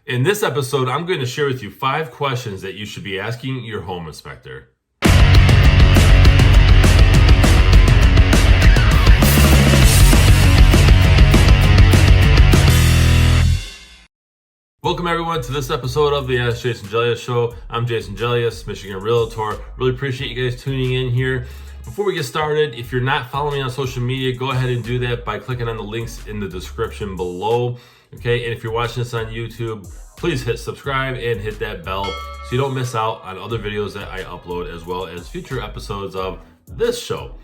In this episode, I'm going to share with you 5 questions that you should be asking your home inspector. Welcome everyone to this episode of the AskJasonGelios Show. I'm Jason Gelios, Michigan Realtor. Really appreciate you guys tuning in here. Before we get started, if you're not following me on social media, go ahead and do that by clicking on the links in the description below. Okay, and if you're watching this on YouTube, please hit subscribe and hit that bell so you don't miss out on other videos that I upload, as well as future episodes of this show.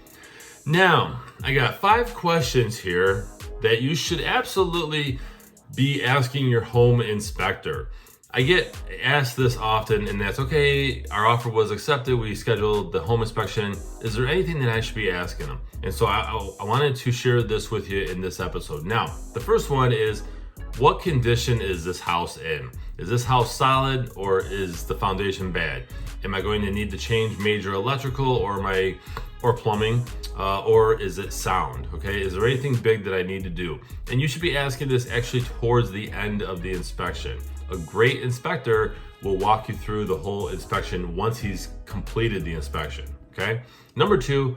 Now, I got 5 questions here that you should absolutely be asking your home inspector. I get asked this often, and that's okay, our offer was accepted, we scheduled the home inspection. Is there anything that I should be asking them? And so I wanted to share this with you in this episode. Now, the first one is, what condition is this house in? Is this house solid or is the foundation bad? Am I going to need to change major electrical or plumbing, or is it sound? Okay, is there anything big that I need to do? And you should be asking this actually towards the end of the inspection. A great inspector will walk you through the whole inspection once he's completed the inspection. Okay. Number 2,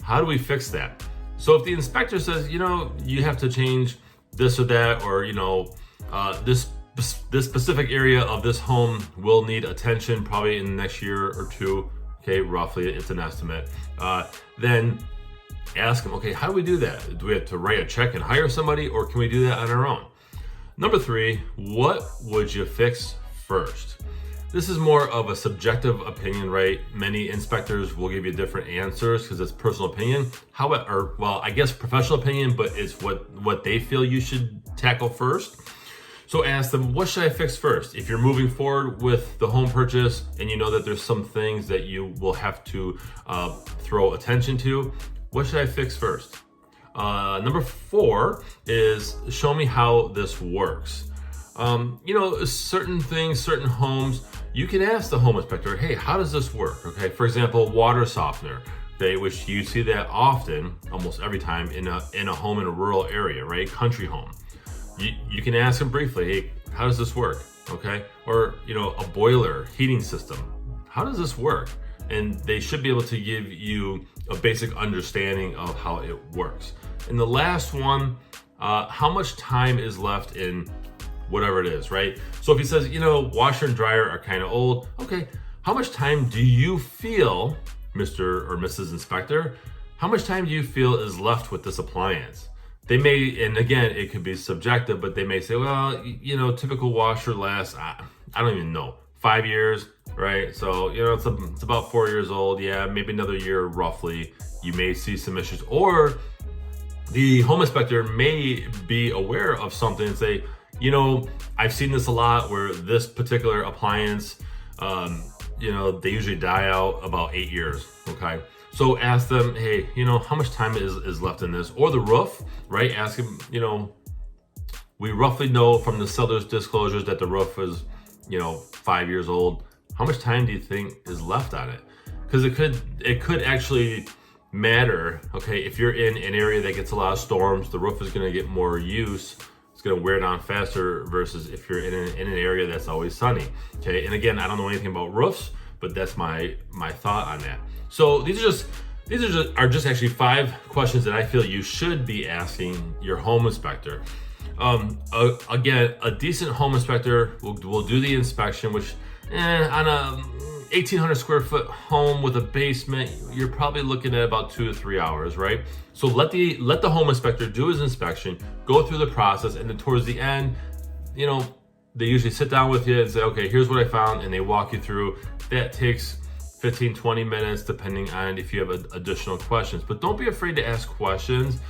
how do we fix that? So if the inspector says, you have to change this or that, or this specific area of this home will need attention probably in the next year or 2, okay, roughly, it's an estimate, then ask them, okay, how do we do that? Do we have to write a check and hire somebody, or can we do that on our own? Number 3, what would you fix first? This is more of a subjective opinion, right? Many inspectors will give you different answers because it's personal opinion. However, well, I guess professional opinion, but it's what they feel you should tackle first. So ask them, what should I fix first? If you're moving forward with the home purchase and you know that there's some things that you will have to throw attention to, what should I fix first? Number 4 is, show me how this works. Certain things, certain homes, you can ask the home inspector, hey, how does this work? Okay, for example, water softener, okay, which you see that often, almost every time in a home in a rural area, right? Country home. You can ask them briefly, hey, how does this work? Okay, or a boiler heating system, how does this work? And they should be able to give you a basic understanding of how it works. And the last one, how much time is left in whatever it is, right? So if he says, washer and dryer are kind of old, okay, how much time do you feel, Mr. or Mrs. Inspector, how much time do you feel is left with this appliance? They may, and again, it could be subjective, but they may say, well, typical washer lasts, I don't even know, 5 years, right? So, it's about 4 years old. Yeah, maybe another year roughly, you may see some issues. Or the home inspector may be aware of something and say, I've seen this a lot where this particular appliance, they usually die out about 8 years, okay? So ask them, hey, how much time is left in this? Or the roof, right? Ask them, we roughly know from the seller's disclosures that the roof is, 5 years old. How much time do you think is left on it? Because it could actually matter, okay? If you're in an area that gets a lot of storms, the roof is gonna get more use. It's gonna wear down faster versus if you're in an area that's always sunny, okay? And again, I don't know anything about roofs, but that's my thought on that. So these are just actually 5 questions that I feel you should be asking your home inspector. Again, a decent home inspector will do the inspection, which on a 1,800 square foot home with a basement, you're probably looking at about 2 to 3 hours, right? So let the home inspector do his inspection, go through the process, and then towards the end, they usually sit down with you and say, okay, here's what I found, and they walk you through. That takes 15-20 minutes depending on if you have additional questions. But don't be afraid to ask questions.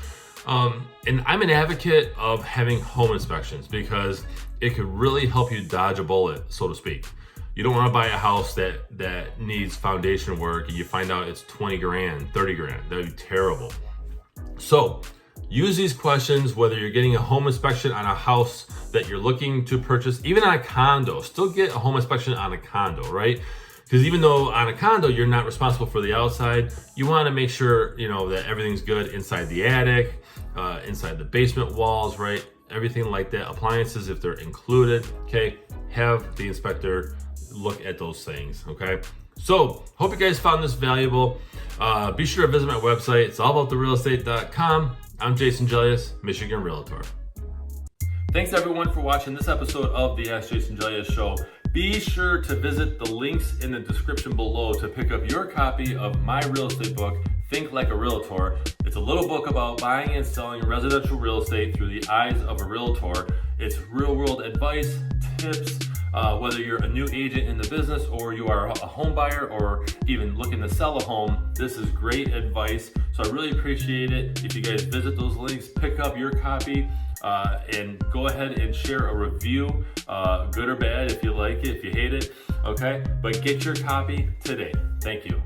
And I'm an advocate of having home inspections because it could really help you dodge a bullet, so to speak. You don't want to buy a house that needs foundation work and you find out it's 20 grand, 30 grand. That'd be terrible. So use these questions, whether you're getting a home inspection on a house that you're looking to purchase, even on a condo, still get a home inspection on a condo, right? Because even though on a condo, you're not responsible for the outside, you want to make sure, that everything's good inside the attic, inside the basement walls, right? everything like that. Appliances, if they're included, okay, have the inspector look at those things, okay? So, hope you guys found this valuable. Be sure to visit my website. It's allabouttherealestate.com. I'm Jason Gelios, Michigan Realtor. Thanks everyone for watching this episode of the Ask Jason Gelios Show. Be sure to visit the links in the description below to pick up your copy of my real estate book, Think Like a Realtor. It's a little book about buying and selling residential real estate through the eyes of a realtor. It's real world advice, tips, whether you're a new agent in the business or you are a home buyer or even looking to sell a home. This is great advice. So I really appreciate it if you guys visit those links, pick up your copy, and go ahead and share a review, good or bad, if you like it, if you hate it, okay? But get your copy today. Thank you.